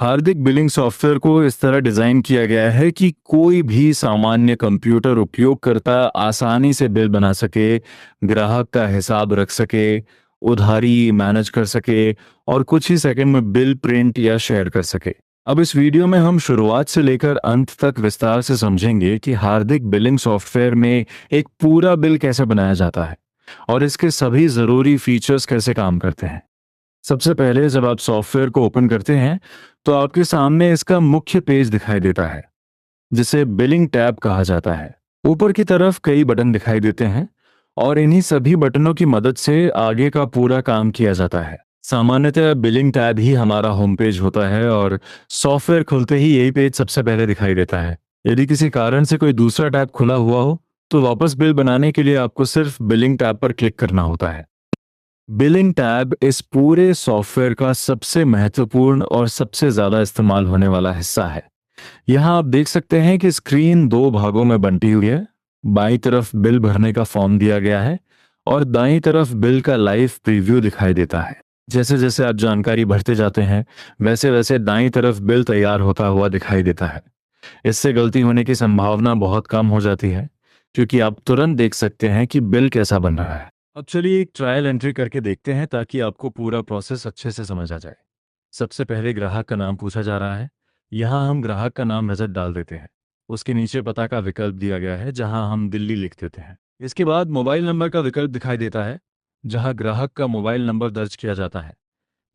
हार्दिक billing software को इस तरह डिज़ाइन किया गया है कि कोई भी सामान्य कंप्यूटर उपयोगकर्ता आसानी से बिल बना सके, ग्राहक का हिसाब रख सके, उधारी मैनेज कर सके और कुछ ही सेकंड में बिल प्रिंट या शेयर कर सके। अब इस वीडियो में हम शुरुआत से लेकर अंत तक विस्तार से समझेंगे कि हार्दिक बिलिंग सॉफ्टवेयर में एक पूरा बिल कैसे बनाया जाता है और इसके सभी ज़रूरी फीचर्स कैसे काम करते हैं। सबसे पहले जब आप सॉफ्टवेयर को ओपन करते हैं तो आपके सामने इसका मुख्य पेज दिखाई देता है जिसे बिलिंग टैब कहा जाता है। ऊपर की तरफ कई बटन दिखाई देते हैं और इन्हीं सभी बटनों की मदद से आगे का पूरा काम किया जाता है। सामान्यतः बिलिंग टैब ही हमारा होम पेज होता है और सॉफ्टवेयर खुलते ही यही पेज सबसे पहले दिखाई देता है। यदि किसी कारण से कोई दूसरा टैब खुला हुआ हो तो वापस बिल बनाने के लिए आपको सिर्फ बिलिंग टैब पर क्लिक करना होता है। बिलिंग टैब इस पूरे सॉफ्टवेयर का सबसे महत्वपूर्ण और सबसे ज्यादा इस्तेमाल होने वाला हिस्सा है। यहाँ आप देख सकते हैं कि स्क्रीन दो भागों में बंटी हुई है। बाईं तरफ बिल भरने का फॉर्म दिया गया है और दाईं तरफ बिल का लाइव प्रीव्यू दिखाई देता है। जैसे जैसे आप जानकारी भरते जाते हैं वैसे वैसे दाईं तरफ बिल तैयार होता हुआ दिखाई देता है। इससे गलती होने की संभावना बहुत कम हो जाती है क्योंकि आप तुरंत देख सकते हैं कि बिल कैसा बन रहा है। अब चलिए एक ट्रायल एंट्री करके देखते हैं ताकि आपको पूरा प्रोसेस अच्छे से समझ आ जाए। सबसे पहले ग्राहक का नाम पूछा जा रहा है। यहाँ हम ग्राहक का नाम नजर डाल देते हैं। उसके नीचे पता का विकल्प दिया गया है जहाँ हम दिल्ली लिख देते हैं। इसके बाद मोबाइल नंबर का विकल्प दिखाई देता है जहाँ ग्राहक का मोबाइल नंबर दर्ज किया जाता है।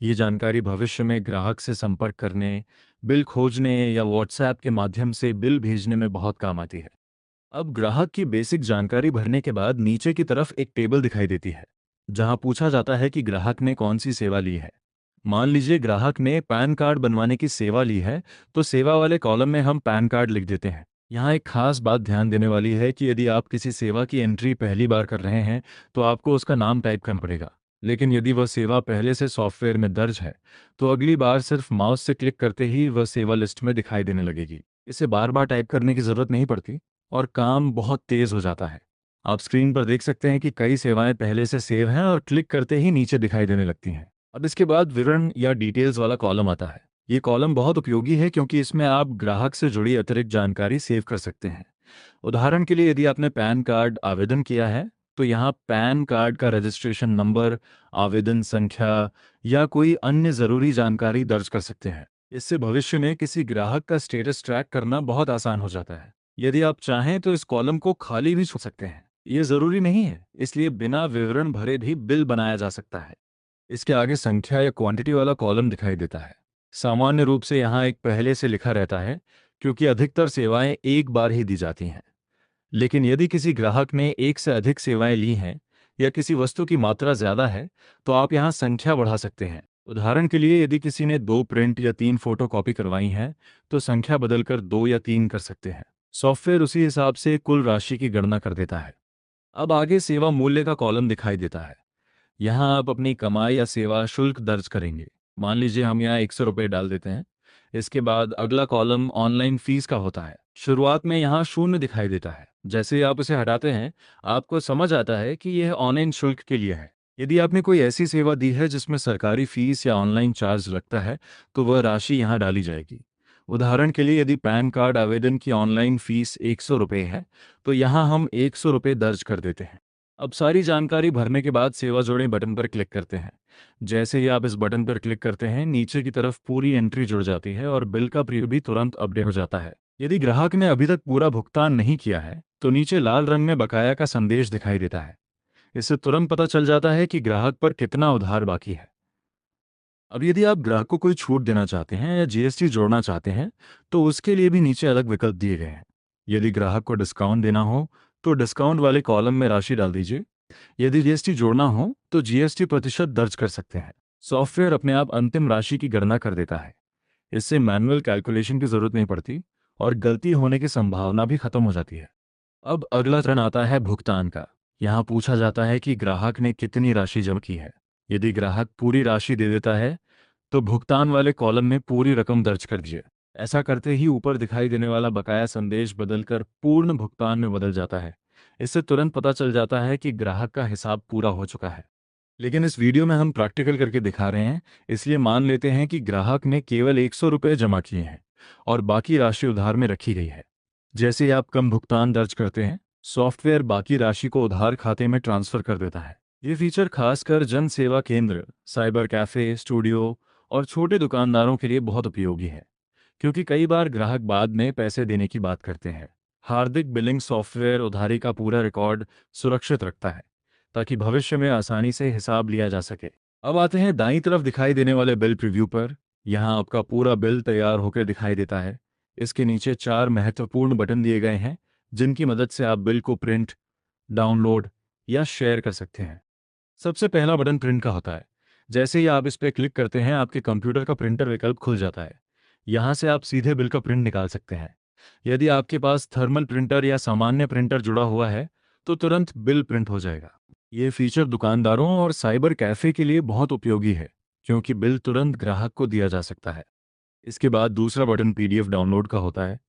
ये जानकारी भविष्य में ग्राहक से संपर्क करने, बिल खोजने या व्हाट्सएप के माध्यम से बिल भेजने में बहुत काम आती है। अब ग्राहक की बेसिक जानकारी भरने के बाद नीचे की तरफ एक टेबल दिखाई देती है जहां पूछा जाता है कि ग्राहक ने कौन सी सेवा ली है। मान लीजिए ग्राहक ने पैन कार्ड बनवाने की सेवा ली है तो सेवा वाले कॉलम में हम पैन कार्ड लिख देते हैं। यहाँ एक खास बात ध्यान देने वाली है कि यदि आप किसी सेवा की एंट्री पहली बार कर रहे हैं तो आपको उसका नाम टाइप करना पड़ेगा। लेकिन यदि वह सेवा पहले से सॉफ्टवेयर में दर्ज है तो अगली बार सिर्फ माउस से क्लिक करते ही वह सेवा लिस्ट में दिखाई देने लगेगी। इसे बार बार टाइप करने की जरूरत नहीं पड़ती और काम बहुत तेज हो जाता है। आप स्क्रीन पर देख सकते हैं कि कई सेवाएं पहले से सेव हैं और क्लिक करते ही नीचे दिखाई देने लगती हैं। अब इसके बाद विवरण या डिटेल्स वाला कॉलम आता है। ये कॉलम बहुत उपयोगी है क्योंकि इसमें आप ग्राहक से जुड़ी अतिरिक्त जानकारी सेव कर सकते हैं। उदाहरण के लिए यदि आपने पैन कार्ड आवेदन किया है तो यहाँ पैन कार्ड का रजिस्ट्रेशन नंबर, आवेदन संख्या या कोई अन्य ज़रूरी जानकारी दर्ज कर सकते हैं। इससे भविष्य में किसी ग्राहक का स्टेटस ट्रैक करना बहुत आसान हो जाता है। यदि आप चाहें तो इस कॉलम को खाली भी छोड़ सकते हैं। ये ज़रूरी नहीं है, इसलिए बिना विवरण भरे भी बिल बनाया जा सकता है। इसके आगे संख्या या क्वांटिटी वाला कॉलम दिखाई देता है। सामान्य रूप से यहाँ एक पहले से लिखा रहता है क्योंकि अधिकतर सेवाएं एक बार ही दी जाती हैं। लेकिन यदि किसी ग्राहक ने एक से अधिक सेवाएं ली हैं या किसी वस्तु की मात्रा ज़्यादा है तो आप यहाँ संख्या बढ़ा सकते हैं। उदाहरण के लिए यदि किसी ने 2 प्रिंट या 3 फोटो कॉपी करवाई हैं तो संख्या बदलकर 2 या 3 कर सकते हैं। सॉफ्टवेयर उसी हिसाब से कुल राशि की गणना कर देता है। अब आगे सेवा मूल्य का कॉलम दिखाई देता है। यहाँ आप अपनी कमाई या सेवा शुल्क दर्ज करेंगे। मान लीजिए हम यहाँ 100 रुपये डाल देते हैं। इसके बाद अगला कॉलम ऑनलाइन फीस का होता है। शुरुआत में यहाँ शून्य दिखाई देता है। जैसे ही आप इसे हटाते हैं आपको समझ आता है कि यह ऑनलाइन शुल्क के लिए है। यदि आपने कोई ऐसी सेवा दी है जिसमें सरकारी फीस या ऑनलाइन चार्ज लगता है तो वह राशि यहाँ डाली जाएगी। उदाहरण के लिए यदि पैन कार्ड आवेदन की ऑनलाइन फीस 100 रुपये है तो यहाँ हम 100 रुपये दर्ज कर देते हैं। अब सारी जानकारी भरने के बाद सेवा जोड़ें बटन पर क्लिक करते हैं। जैसे ही आप इस बटन पर क्लिक करते हैं नीचे की तरफ पूरी एंट्री जुड़ जाती है और बिल का प्रीव्यू भी तुरंत अपडेट हो जाता है। यदि ग्राहक ने अभी तक पूरा भुगतान नहीं किया है तो नीचे लाल रंग में बकाया का संदेश दिखाई देता है। इससे तुरंत पता चल जाता है कि ग्राहक पर कितना उधार बाकी है। अब यदि आप ग्राहक को कोई छूट देना चाहते हैं या जीएसटी जोड़ना चाहते हैं तो उसके लिए भी नीचे अलग विकल्प दिए गए हैं। यदि ग्राहक को डिस्काउंट देना हो तो डिस्काउंट वाले कॉलम में राशि डाल दीजिए। यदि जीएसटी जोड़ना हो तो जीएसटी प्रतिशत दर्ज कर सकते हैं। सॉफ्टवेयर अपने आप अंतिम राशि की गणना कर देता है। इससे मैनुअल कैलकुलेशन की जरूरत नहीं पड़ती और गलती होने की संभावना भी खत्म हो जाती है। अब अगला चरण आता है भुगतान का। यहाँ पूछा जाता है कि ग्राहक ने कितनी राशि जमा की है। यदि ग्राहक पूरी राशि दे देता है तो भुगतान वाले कॉलम में पूरी रकम दर्ज कर दीजिए। ऐसा करते ही ऊपर दिखाई देने वाला बकाया संदेश बदलकर पूर्ण भुगतान में बदल जाता है। इससे तुरंत पता चल जाता है कि ग्राहक का हिसाब पूरा हो चुका है। लेकिन इस वीडियो में हम प्रैक्टिकल करके दिखा रहे हैं, इसलिए मान लेते हैं कि ग्राहक ने केवल 100 रुपये जमा किए हैं और बाकी राशि उधार में रखी गई है। जैसे ही आप कम भुगतान दर्ज करते हैं, सॉफ्टवेयर बाकी राशि को उधार खाते में ट्रांसफर कर देता है। ये फीचर खासकर जन सेवा केंद्र, साइबर कैफे, स्टूडियो और छोटे दुकानदारों के लिए बहुत उपयोगी है, क्योंकि कई बार ग्राहक बाद में पैसे देने की बात करते हैं। हार्दिक बिलिंग सॉफ्टवेयर उधारी का पूरा रिकॉर्ड सुरक्षित रखता है, ताकि भविष्य में आसानी से हिसाब लिया जा सके। अब आते हैं दाईं तरफ दिखाई देने वाले बिल प्रीव्यू पर। यहाँ आपका पूरा बिल तैयार होकर दिखाई देता है। इसके नीचे 4 महत्वपूर्ण बटन दिए गए हैं, जिनकी मदद से आप बिल को प्रिंट, डाउनलोड या शेयर कर सकते हैं। सबसे पहला बटन प्रिंट का होता है। जैसे ही आप इस पर क्लिक करते हैं, आपके कंप्यूटर का प्रिंटर विकल्प खुल जाता है। यहाँ से आप सीधे बिल का प्रिंट निकाल सकते हैं। यदि आपके पास थर्मल प्रिंटर या सामान्य प्रिंटर जुड़ा हुआ है, तो तुरंत बिल प्रिंट हो जाएगा। ये फीचर दुकानदारों और साइबर कैफे के लिए बहुत उपयोगी है, क्योंकि बिल तुरंत ग्राहक को दिया जा सकता है। इसके बाद दूसरा बटन पीडीएफ डाउनलोड का होता है।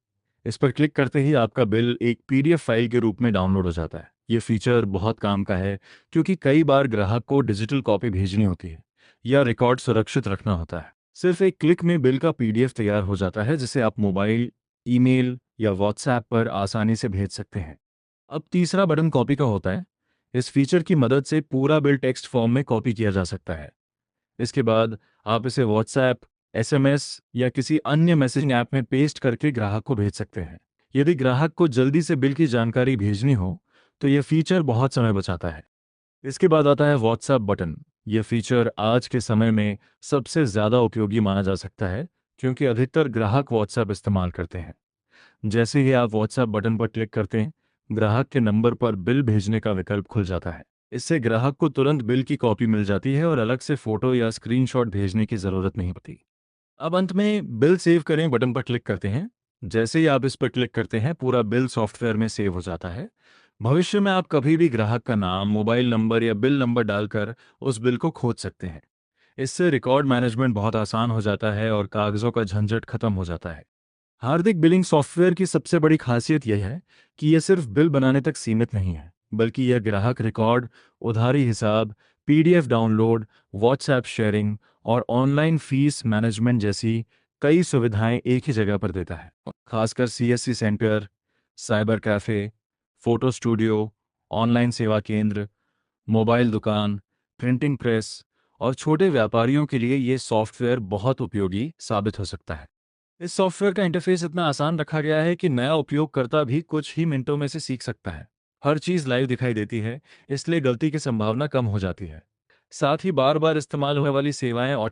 इस पर क्लिक करते ही आपका बिल एक पीडीएफ फाइल के रूप में डाउनलोड हो जाता है। ये फीचर बहुत काम का है, क्योंकि कई बार ग्राहक को डिजिटल कॉपी भेजनी होती है या रिकॉर्ड सुरक्षित रखना होता है। सिर्फ एक क्लिक में बिल का पीडीएफ तैयार हो जाता है, जिसे आप मोबाइल, ईमेल या व्हाट्सएप पर आसानी से भेज सकते हैं। अब तीसरा बटन कॉपी का होता है। इस फीचर की मदद से पूरा बिल टेक्स्ट फॉर्म में कॉपी किया जा सकता है। इसके बाद आप इसे व्हाट्सएप, एसएमएस या किसी अन्य मैसेजिंग ऐप में पेस्ट करके ग्राहक को भेज सकते हैं। यदि ग्राहक को जल्दी से बिल की जानकारी भेजनी हो, तो यह फीचर बहुत समय बचाता है। इसके बाद आता है व्हाट्सएप बटन। यह फीचर आज के समय में सबसे ज़्यादा उपयोगी माना जा सकता है, क्योंकि अधिकतर ग्राहक व्हाट्सएप इस्तेमाल करते हैं। जैसे ही आप व्हाट्सएप बटन पर क्लिक करते हैं, ग्राहक के नंबर पर बिल भेजने का विकल्प खुल जाता है। इससे ग्राहक को तुरंत बिल की कॉपी मिल जाती है और अलग से फोटो या स्क्रीनशॉट भेजने की ज़रूरत नहीं पड़ती। अब अंत में बिल सेव करें बटन पर क्लिक करते हैं। जैसे ही आप इस पर क्लिक करते हैं, पूरा बिल सॉफ्टवेयर में सेव हो जाता है। भविष्य में आप कभी भी ग्राहक का नाम, मोबाइल नंबर या बिल नंबर डालकर उस बिल को खोज सकते हैं। इससे रिकॉर्ड मैनेजमेंट बहुत आसान हो जाता है और कागजों का झंझट खत्म हो जाता है। हार्दिक बिलिंग सॉफ्टवेयर की सबसे बड़ी खासियत यह है कि यह सिर्फ बिल बनाने तक सीमित नहीं है, बल्कि यह ग्राहक रिकॉर्ड, उधारी हिसाब, पीडीएफ डाउनलोड, व्हाट्सएप शेयरिंग और ऑनलाइन फीस मैनेजमेंट जैसी कई सुविधाएं एक ही जगह पर देता है। खासकर CSC centre, cyber cafe, photo studio, online सेवा केंद्र, मोबाइल दुकान, प्रिंटिंग प्रेस और छोटे व्यापारियों के लिए ये सॉफ्टवेयर बहुत उपयोगी साबित हो सकता है। इस सॉफ्टवेयर का इंटरफेस इतना आसान रखा गया है कि नया उपयोगकर्ता भी कुछ ही मिनटों में से सीख सकता है। हर चीज़ लाइव दिखाई देती है, इसलिए गलती की संभावना कम हो जाती है। साथ ही बार बार इस्तेमाल होने वाली सेवाएं